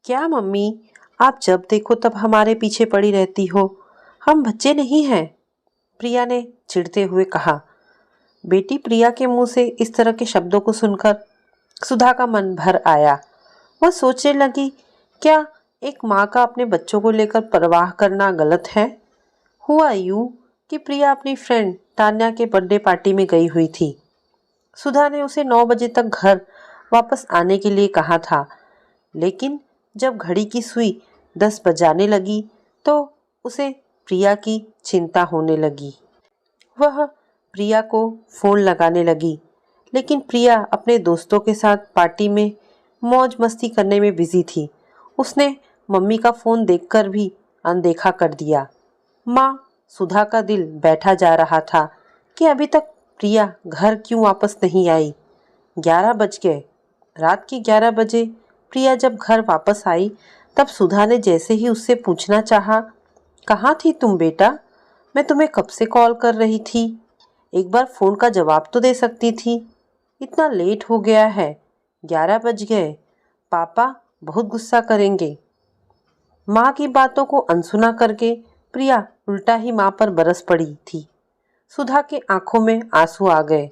क्या मम्मी, आप जब देखो तब हमारे पीछे पड़ी रहती हो। हम बच्चे नहीं हैं, प्रिया ने चिढ़ते हुए कहा। बेटी प्रिया के मुंह से इस तरह के शब्दों को सुनकर सुधा का मन भर आया। वह सोचने लगी, क्या एक माँ का अपने बच्चों को लेकर परवाह करना गलत है। हुआ यूं कि प्रिया अपनी फ्रेंड तान्या के बर्थडे पार्टी में गई हुई थी। सुधा ने उसे 9 बजे तक घर वापस आने के लिए कहा था, लेकिन जब घड़ी की सुई 10 बजाने लगी तो उसे प्रिया की चिंता होने लगी। वह प्रिया को फ़ोन लगाने लगी, लेकिन प्रिया अपने दोस्तों के साथ पार्टी में मौज मस्ती करने में बिजी थी। उसने मम्मी का फ़ोन देखकर भी अनदेखा कर दिया। माँ सुधा का दिल बैठा जा रहा था कि अभी तक प्रिया घर क्यों वापस नहीं आई। 11 बज गए। रात के 11 बजे प्रिया जब घर वापस आई तब सुधा ने जैसे ही उससे पूछना चाहा, कहाँ थी तुम बेटा? मैं तुम्हें कब से कॉल कर रही थी। एक बार फ़ोन का जवाब तो दे सकती थी। इतना लेट हो गया है, 11 बज गए। पापा बहुत गुस्सा करेंगे। माँ की बातों को अनसुना करके प्रिया उल्टा ही माँ पर बरस पड़ी थी। सुधा के आंखों में आंसू आ गए,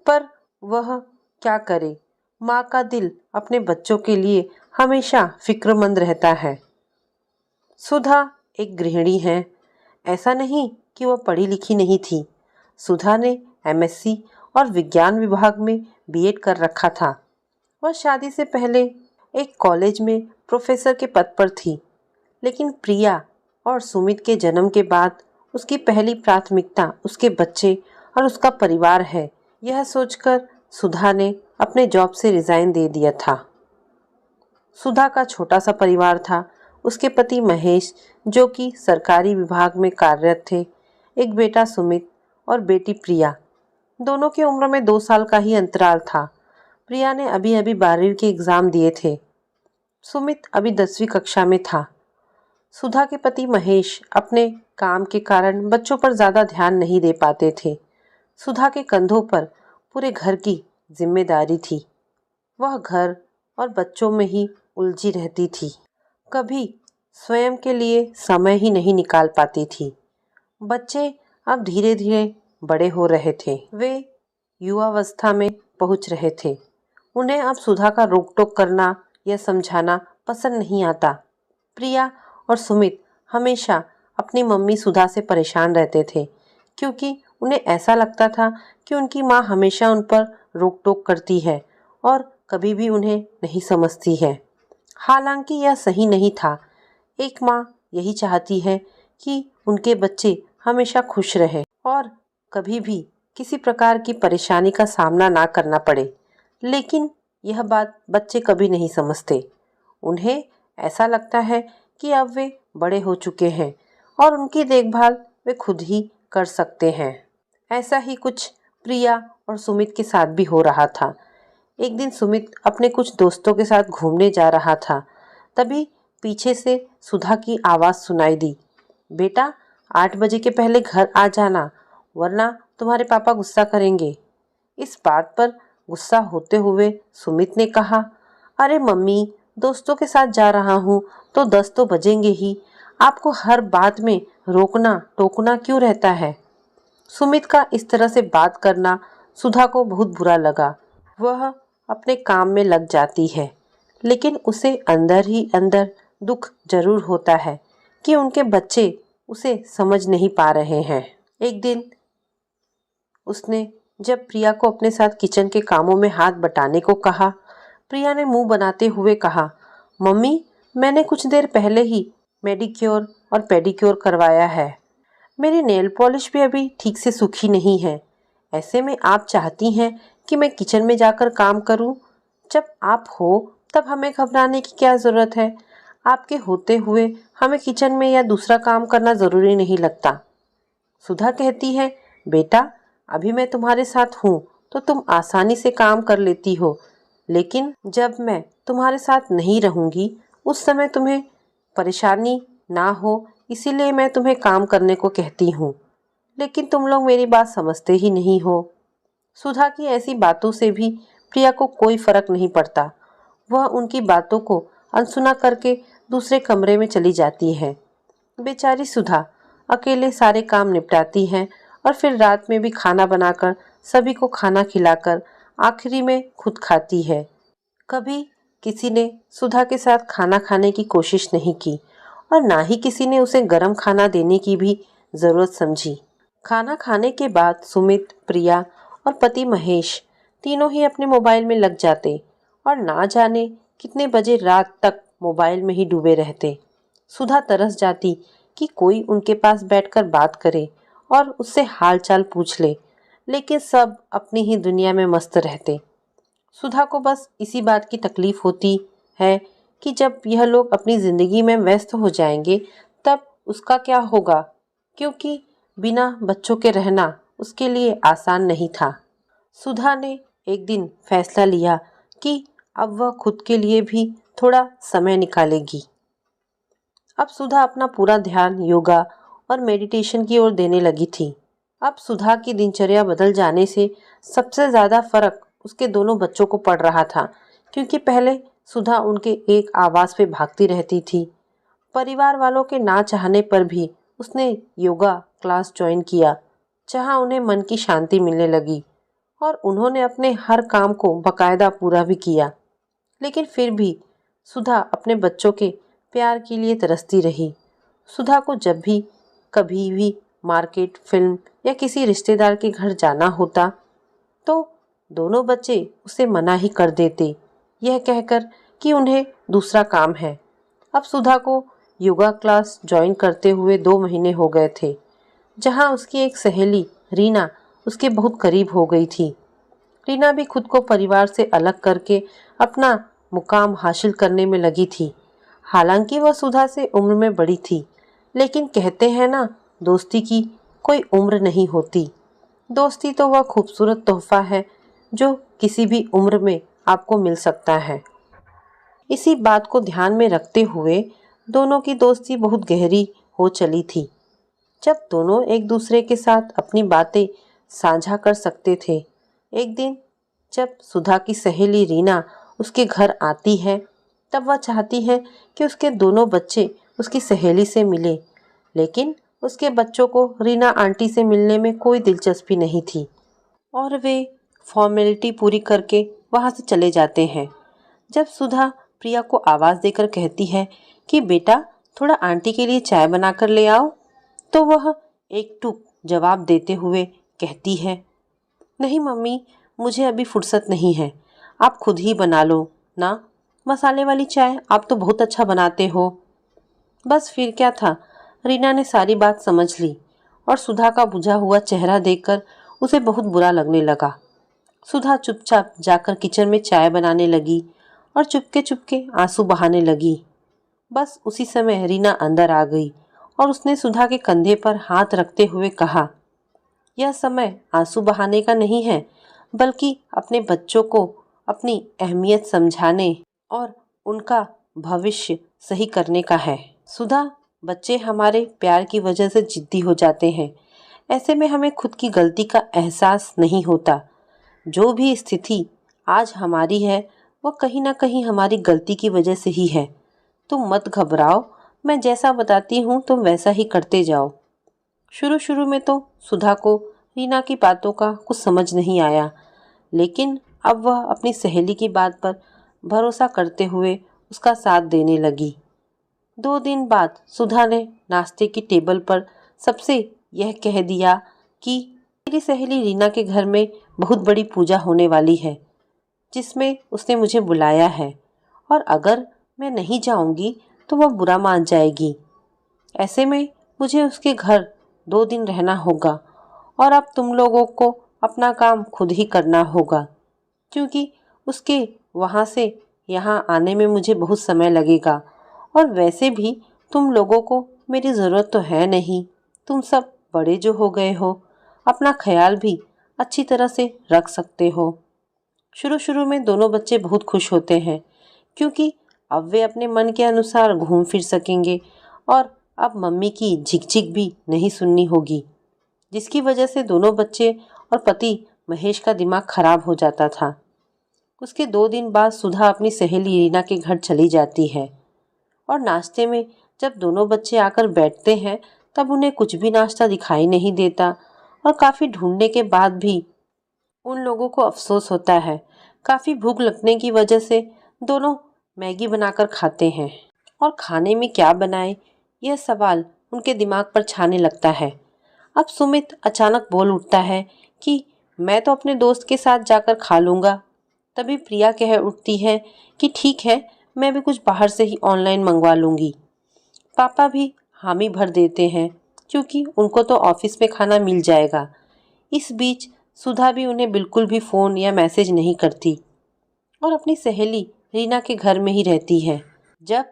पर वह क्या करे। माँ का दिल अपने बच्चों के लिए हमेशा फिक्रमंद रहता है। सुधा एक गृहिणी है। ऐसा नहीं कि वह पढ़ी लिखी नहीं थी। सुधा ने एमएससी और विज्ञान विभाग में बीएड कर रखा था। वह शादी से पहले एक कॉलेज में प्रोफेसर के पद पर थी, लेकिन प्रिया और सुमित के जन्म के बाद उसकी पहली प्राथमिकता उसके बच्चे और उसका परिवार है। यह सोचकर सुधा ने अपने जॉब से रिज़ाइन दे दिया था। सुधा का छोटा सा परिवार था। उसके पति महेश, जो कि सरकारी विभाग में कार्यरत थे, एक बेटा सुमित और बेटी प्रिया। दोनों की उम्र में 2 साल का ही अंतराल था। प्रिया ने अभी अभी 12वीं के एग्ज़ाम दिए थे। सुमित अभी 10वीं कक्षा में था। सुधा के पति महेश अपने काम के कारण बच्चों पर ज़्यादा ध्यान नहीं दे पाते थे। सुधा के कंधों पर पूरे घर की जिम्मेदारी थी। वह घर और बच्चों में ही उलझी रहती थी। कभी स्वयं के लिए समय ही नहीं निकाल पाती थी। बच्चे अब धीरे धीरे बड़े हो रहे थे। वे युवावस्था में पहुंच रहे थे। उन्हें अब सुधा का रोक टोक करना या समझाना पसंद नहीं आता। प्रिया और सुमित हमेशा अपनी मम्मी सुधा से परेशान रहते थे, क्योंकि उन्हें ऐसा लगता था कि उनकी माँ हमेशा उन पर रोक टोक करती है और कभी भी उन्हें नहीं समझती है। हालांकि यह सही नहीं था। एक माँ यही चाहती है कि उनके बच्चे हमेशा खुश रहें और कभी भी किसी प्रकार की परेशानी का सामना ना करना पड़े। लेकिन यह बात बच्चे कभी नहीं समझते। उन्हें ऐसा लगता है कि अब वे बड़े हो चुके हैं और उनकी देखभाल वे खुद ही कर सकते हैं। ऐसा ही कुछ प्रिया और सुमित के साथ भी हो रहा था। एक दिन सुमित अपने कुछ दोस्तों के साथ घूमने जा रहा था। तभी पीछे से सुधा की आवाज़ सुनाई दी, बेटा 8 बजे के पहले घर आ जाना, वरना तुम्हारे पापा गुस्सा करेंगे। इस बात पर गुस्सा होते हुए सुमित ने कहा, अरे मम्मी, दोस्तों के साथ जा रहा हूँ तो 10 तो बजेंगे ही। आपको हर बात में रोकना टोकना क्यों रहता है। सुमित का इस तरह से बात करना सुधा को बहुत बुरा लगा। वह अपने काम में लग जाती है, लेकिन उसे अंदर ही अंदर दुख जरूर होता है कि उनके बच्चे उसे समझ नहीं पा रहे हैं। एक दिन उसने जब प्रिया को अपने साथ किचन के कामों में हाथ बटाने को कहा, प्रिया ने मुंह बनाते हुए कहा, मम्मी, मैंने कुछ देर पहले ही मेडिक्योर और पेडिक्योर करवाया है। मेरी नेल पॉलिश भी अभी ठीक से सूखी नहीं है। ऐसे में आप चाहती हैं कि मैं किचन में जाकर काम करूं? जब आप हो तब हमें घबराने की क्या ज़रूरत है। आपके होते हुए हमें किचन में या दूसरा काम करना ज़रूरी नहीं लगता। सुधा कहती है, बेटा अभी मैं तुम्हारे साथ हूँ तो तुम आसानी से काम कर लेती हो, लेकिन जब मैं तुम्हारे साथ नहीं रहूँगी उस समय तुम्हें परेशानी ना हो, इसीलिए मैं तुम्हें काम करने को कहती हूँ। लेकिन तुम लोग मेरी बात समझते ही नहीं हो। सुधा की ऐसी बातों से भी प्रिया को कोई फर्क नहीं पड़ता। वह उनकी बातों को अनसुना करके दूसरे कमरे में चली जाती है। बेचारी सुधा अकेले सारे काम निपटाती है और फिर रात में भी खाना बनाकर सभी को खाना खिलाकर आखिरी में खुद खाती है। कभी किसी ने सुधा के साथ खाना खाने की कोशिश नहीं की और ना ही किसी ने उसे गर्म खाना देने की भी जरूरत समझी। खाना खाने के बाद सुमित, प्रिया और पति महेश तीनों ही अपने मोबाइल में लग जाते और ना जाने कितने बजे रात तक मोबाइल में ही डूबे रहते। सुधा तरस जाती कि कोई उनके पास बैठकर बात करे और उससे हाल चाल पूछ ले, लेकिन सब अपनी ही दुनिया में मस्त रहते। सुधा को बस इसी बात की तकलीफ होती है कि जब यह लोग अपनी जिंदगी में व्यस्त हो जाएंगे तब उसका क्या होगा, क्योंकि बिना बच्चों के रहना उसके लिए आसान नहीं था। सुधा ने एक दिन फैसला लिया कि अब वह खुद के लिए भी थोड़ा समय निकालेगी। अब सुधा अपना पूरा ध्यान योगा और मेडिटेशन की ओर देने लगी थी। अब सुधा की दिनचर्या बदल जाने से सबसे ज़्यादा फर्क उसके दोनों बच्चों को पड़ रहा था, क्योंकि पहले सुधा उनके एक आवाज़ पे भागती रहती थी। परिवार वालों के ना चाहने पर भी उसने योगा क्लास ज्वाइन किया, जहां उन्हें मन की शांति मिलने लगी और उन्होंने अपने हर काम को बकायदा पूरा भी किया। लेकिन फिर भी सुधा अपने बच्चों के प्यार के लिए तरसती रही। सुधा को जब भी कभी भी मार्केट, फिल्म या किसी रिश्तेदार के घर जाना होता तो दोनों बच्चे उसे मना ही कर देते, यह कहकर कि उन्हें दूसरा काम है। अब सुधा को योगा क्लास ज्वाइन करते हुए 2 महीने हो गए थे, जहां उसकी एक सहेली रीना उसके बहुत करीब हो गई थी। रीना भी खुद को परिवार से अलग करके अपना मुकाम हासिल करने में लगी थी। हालांकि वह सुधा से उम्र में बड़ी थी, लेकिन कहते हैं ना, दोस्ती की कोई उम्र नहीं होती। दोस्ती तो वह खूबसूरत तोहफा है जो किसी भी उम्र में आपको मिल सकता है। इसी बात को ध्यान में रखते हुए दोनों की दोस्ती बहुत गहरी हो चली थी। जब दोनों एक दूसरे के साथ अपनी बातें साझा कर सकते थे। एक दिन जब सुधा की सहेली रीना उसके घर आती है, तब वह चाहती है कि उसके दोनों बच्चे उसकी सहेली से मिले, लेकिन उसके बच्चों को रीना आंटी से मिलने में कोई दिलचस्पी नहीं थी और वे फॉर्मेलिटी पूरी करके वहां से चले जाते हैं। जब सुधा प्रिया को आवाज़ देकर कहती है कि बेटा थोड़ा आंटी के लिए चाय बनाकर ले आओ, तो वह एक टूक जवाब देते हुए कहती है, नहीं मम्मी, मुझे अभी फुर्सत नहीं है, आप खुद ही बना लो ना, मसाले वाली चाय आप तो बहुत अच्छा बनाते हो। बस फिर क्या था, रीना ने सारी बात समझ ली और सुधा का बुझा हुआ चेहरा देखकर उसे बहुत बुरा लगने लगा। सुधा चुपचाप जाकर किचन में चाय बनाने लगी और चुपके चुपके आंसू बहाने लगी। बस उसी समय रीना अंदर आ गई और उसने सुधा के कंधे पर हाथ रखते हुए कहा, यह समय आंसू बहाने का नहीं है, बल्कि अपने बच्चों को अपनी अहमियत समझाने और उनका भविष्य सही करने का है। सुधा, बच्चे हमारे प्यार की वजह से जिद्दी हो जाते हैं। ऐसे में हमें खुद की गलती का एहसास नहीं होता। जो भी स्थिति आज हमारी है वह कहीं ना कहीं हमारी गलती की वजह से ही है। तुम मत घबराओ, मैं जैसा बताती हूँ तुम वैसा ही करते जाओ। शुरू शुरू में तो सुधा को रीना की बातों का कुछ समझ नहीं आया, लेकिन अब वह अपनी सहेली की बात पर भरोसा करते हुए उसका साथ देने लगी। 2 दिन बाद सुधा ने नाश्ते की टेबल पर सबसे यह कह दिया कि मेरी सहेली रीना के घर में बहुत बड़ी पूजा होने वाली है, जिसमें उसने मुझे बुलाया है और अगर मैं नहीं जाऊंगी तो वह बुरा मान जाएगी। ऐसे में मुझे उसके घर 2 दिन रहना होगा और अब तुम लोगों को अपना काम खुद ही करना होगा, क्योंकि उसके वहाँ से यहाँ आने में मुझे बहुत समय लगेगा और वैसे भी तुम लोगों को मेरी ज़रूरत तो है नहीं। तुम सब बड़े जो हो गए हो, अपना ख्याल भी अच्छी तरह से रख सकते हो। शुरू शुरू में दोनों बच्चे बहुत खुश होते हैं, क्योंकि अब वे अपने मन के अनुसार घूम फिर सकेंगे और अब मम्मी की झिकझिक भी नहीं सुननी होगी, जिसकी वजह से दोनों बच्चे और पति महेश का दिमाग खराब हो जाता था। उसके 2 दिन बाद सुधा अपनी सहेली रीना के घर चली जाती है और नाश्ते में जब दोनों बच्चे आकर बैठते हैं तब उन्हें कुछ भी नाश्ता दिखाई नहीं देता और काफ़ी ढूंढने के बाद भी उन लोगों को अफसोस होता है। काफ़ी भूख लगने की वजह से दोनों मैगी बनाकर खाते हैं और खाने में क्या बनाए यह सवाल उनके दिमाग पर छाने लगता है। अब सुमित अचानक बोल उठता है कि मैं तो अपने दोस्त के साथ जाकर खा लूँगा। तभी प्रिया कह उठती है कि ठीक है, मैं भी कुछ बाहर से ही ऑनलाइन मंगवा लूँगी। पापा भी हामी भर देते हैं क्योंकि उनको तो ऑफिस में खाना मिल जाएगा। इस बीच सुधा भी उन्हें बिल्कुल भी फ़ोन या मैसेज नहीं करती और अपनी सहेली रीना के घर में ही रहती है। जब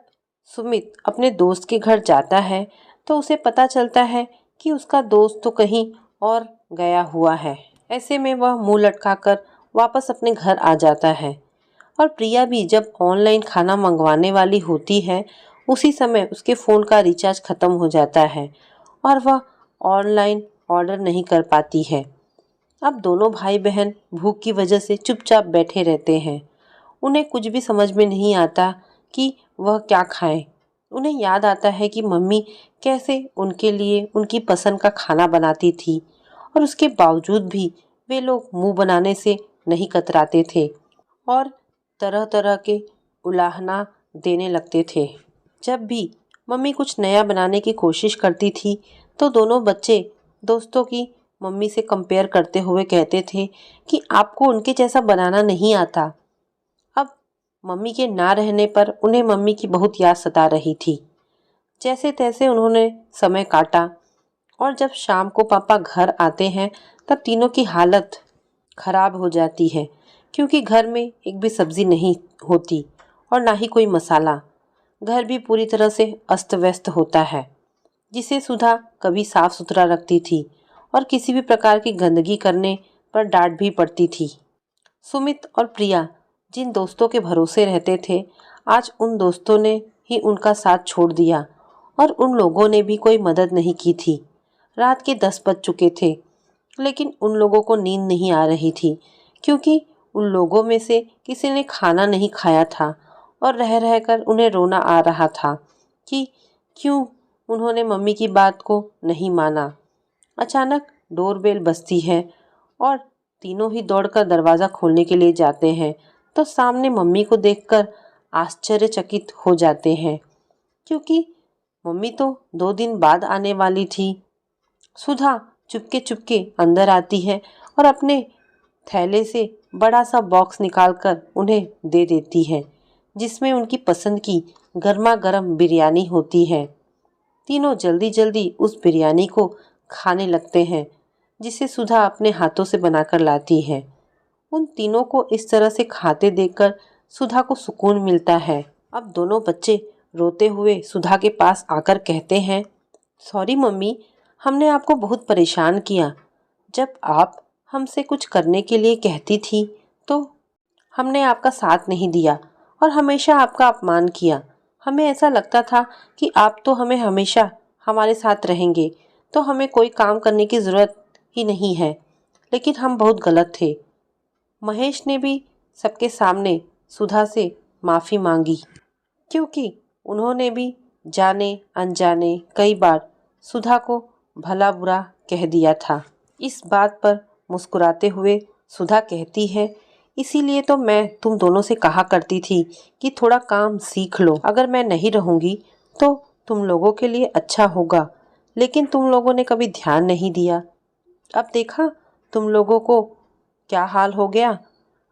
सुमित अपने दोस्त के घर जाता है तो उसे पता चलता है कि उसका दोस्त तो कहीं और गया हुआ है। ऐसे में वह मुंह लटकाकर वापस अपने घर आ जाता है और प्रिया भी जब ऑनलाइन खाना मंगवाने वाली होती है उसी समय उसके फ़ोन का रिचार्ज ख़त्म हो जाता है और वह ऑनलाइन ऑर्डर नहीं कर पाती है। अब दोनों भाई बहन भूख की वजह से चुपचाप बैठे रहते हैं। उन्हें कुछ भी समझ में नहीं आता कि वह क्या खाएं। उन्हें याद आता है कि मम्मी कैसे उनके लिए उनकी पसंद का खाना बनाती थी और उसके बावजूद भी वे लोग मुंह बनाने से नहीं कतराते थे और तरह तरह के उलाहना देने लगते थे। जब भी मम्मी कुछ नया बनाने की कोशिश करती थी तो दोनों बच्चे दोस्तों की मम्मी से कंपेयर करते हुए कहते थे कि आपको उनके जैसा बनाना नहीं आता। अब मम्मी के ना रहने पर उन्हें मम्मी की बहुत याद सता रही थी। जैसे तैसे उन्होंने समय काटा और जब शाम को पापा घर आते हैं तब तीनों की हालत खराब हो जाती है क्योंकि घर में एक भी सब्जी नहीं होती और ना ही कोई मसाला। घर भी पूरी तरह से अस्त व्यस्त होता है जिसे सुधा कभी साफ सुथरा रखती थी और किसी भी प्रकार की गंदगी करने पर डांट भी पड़ती थी। सुमित और प्रिया जिन दोस्तों के भरोसे रहते थे आज उन दोस्तों ने ही उनका साथ छोड़ दिया और उन लोगों ने भी कोई मदद नहीं की थी। रात के 10 बज चुके थे लेकिन उन लोगों को नींद नहीं आ रही थी क्योंकि उन लोगों में से किसी ने खाना नहीं खाया था और रह रहकर उन्हें रोना आ रहा था कि क्यों उन्होंने मम्मी की बात को नहीं माना। अचानक डोरबेल बजती है और तीनों ही दौड़कर दरवाज़ा खोलने के लिए जाते हैं तो सामने मम्मी को देखकर आश्चर्यचकित हो जाते हैं क्योंकि मम्मी तो 2 दिन बाद आने वाली थी। सुधा चुपके चुपके अंदर आती है और अपने थैले से बड़ा सा बॉक्स निकालकर उन्हें दे देती है जिसमें उनकी पसंद की गर्मा गर्म बिरयानी होती है। तीनों जल्दी जल्दी उस बिरयानी को खाने लगते हैं जिसे सुधा अपने हाथों से बनाकर लाती है। उन तीनों को इस तरह से खाते देखकर सुधा को सुकून मिलता है। अब दोनों बच्चे रोते हुए सुधा के पास आकर कहते हैं, सॉरी मम्मी, हमने आपको बहुत परेशान किया। जब आप हमसे कुछ करने के लिए कहती थी तो हमने आपका साथ नहीं दिया और हमेशा आपका अपमान किया। हमें ऐसा लगता था कि आप तो हमें हमेशा हमारे साथ रहेंगे तो हमें कोई काम करने की ज़रूरत ही नहीं है, लेकिन हम बहुत गलत थे। महेश ने भी सबके सामने सुधा से माफ़ी मांगी क्योंकि उन्होंने भी जाने अनजाने कई बार सुधा को भला बुरा कह दिया था। इस बात पर मुस्कुराते हुए सुधा कहती है, इसीलिए तो मैं तुम दोनों से कहा करती थी कि थोड़ा काम सीख लो। अगर मैं नहीं रहूँगी तो तुम लोगों के लिए अच्छा होगा, लेकिन तुम लोगों ने कभी ध्यान नहीं दिया। अब देखा तुम लोगों को क्या हाल हो गया।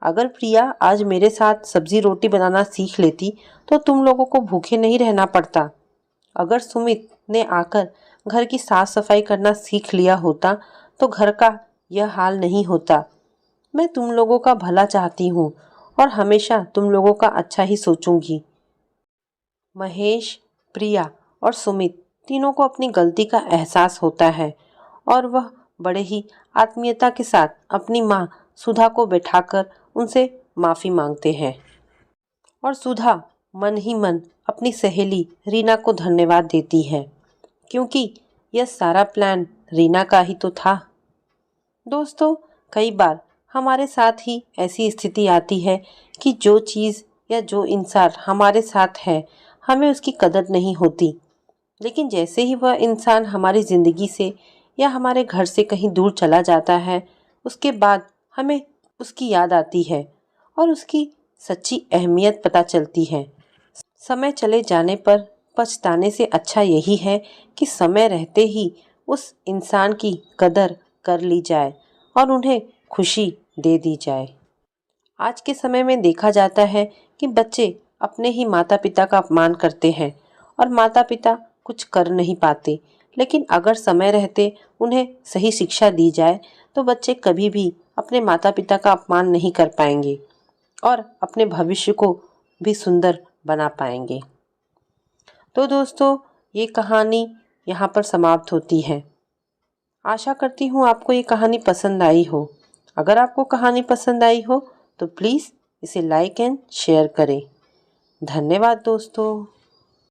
अगर प्रिया आज मेरे साथ सब्जी रोटी बनाना सीख लेती तो तुम लोगों को भूखे नहीं रहना पड़ता। अगर सुमित ने आकर घर की साफ सफाई करना सीख लिया होता तो घर का यह हाल नहीं होता। मैं तुम लोगों का भला चाहती हूँ और हमेशा तुम लोगों का अच्छा ही सोचूंगी। महेश, प्रिया और सुमित तीनों को अपनी गलती का एहसास होता है और वह बड़े ही आत्मीयता के साथ अपनी माँ सुधा को बैठाकर उनसे माफ़ी मांगते हैं और सुधा मन ही मन अपनी सहेली रीना को धन्यवाद देती है क्योंकि यह सारा प्लान रीना का ही तो था। दोस्तों, कई बार हमारे साथ ही ऐसी स्थिति आती है कि जो चीज़ या जो इंसान हमारे साथ है हमें उसकी कदर नहीं होती, लेकिन जैसे ही वह इंसान हमारी ज़िंदगी से या हमारे घर से कहीं दूर चला जाता है, उसके बाद हमें उसकी याद आती है और उसकी सच्ची अहमियत पता चलती है। समय चले जाने पर पछताने से अच्छा यही है कि समय रहते ही उस इंसान की कदर कर ली जाए और उन्हें खुशी दे दी जाए। आज के समय में देखा जाता है कि बच्चे अपने ही माता पिता का अपमान करते हैं और माता पिता कुछ कर नहीं पाते, लेकिन अगर समय रहते उन्हें सही शिक्षा दी जाए तो बच्चे कभी भी अपने माता पिता का अपमान नहीं कर पाएंगे और अपने भविष्य को भी सुंदर बना पाएंगे। तो दोस्तों, ये कहानी यहाँ पर समाप्त होती है। आशा करती हूँ आपको ये कहानी पसंद आई हो। अगर आपको कहानी पसंद आई हो तो प्लीज़ इसे लाइक एंड शेयर करें। धन्यवाद दोस्तों।